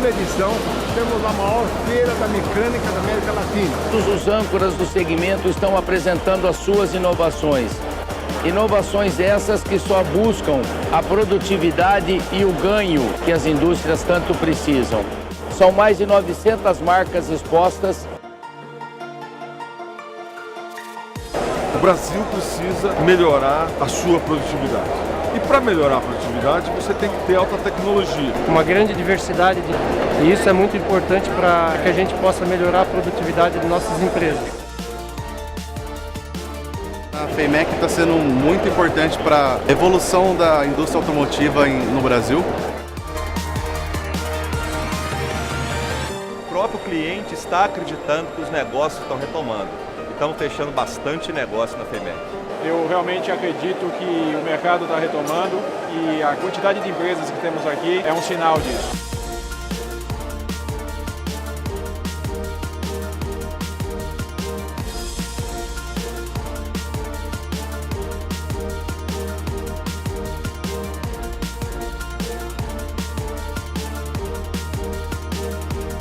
segunda edição, temos a maior feira da mecânica da América Latina. Todos os âncoras do segmento estão apresentando as suas inovações. Inovações essas que só buscam a produtividade e o ganho que as indústrias tanto precisam. São mais de 900 marcas expostas. O Brasil precisa melhorar a sua produtividade. E para melhorar a produtividade, você tem que ter alta tecnologia. Uma grande diversidade, e isso é muito importante para que a gente possa melhorar a produtividade de nossas empresas. A FEMEC está sendo muito importante para a evolução da indústria automotiva no Brasil. O próprio cliente está acreditando que os negócios estão retomando. Estamos fechando bastante negócio na FEMEC. Eu realmente acredito que o mercado está retomando e a quantidade de empresas que temos aqui é um sinal disso.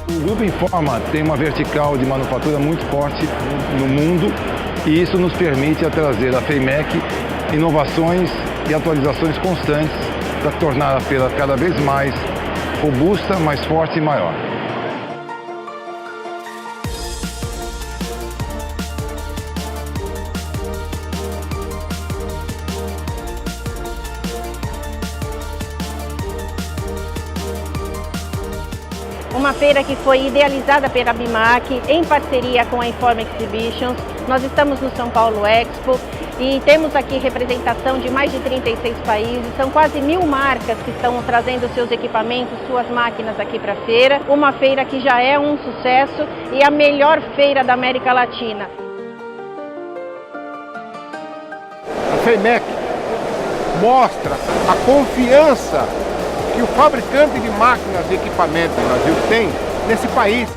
O Grupo Informa tem uma vertical de manufatura muito forte no mundo e isso nos permite trazer à FEMEC inovações e atualizações constantes para tornar a feira cada vez mais robusta, mais forte e maior. Uma feira que foi idealizada pela BIMAC em parceria com a Informa Exhibitions. Nós estamos no São Paulo Expo e temos aqui representação de mais de 36 países. São quase 1000 marcas que estão trazendo seus equipamentos, suas máquinas aqui para a feira. Uma feira que já é um sucesso e a melhor feira da América Latina. A FEMEC mostra a confiança que o fabricante de máquinas e equipamentos do Brasil tem nesse país.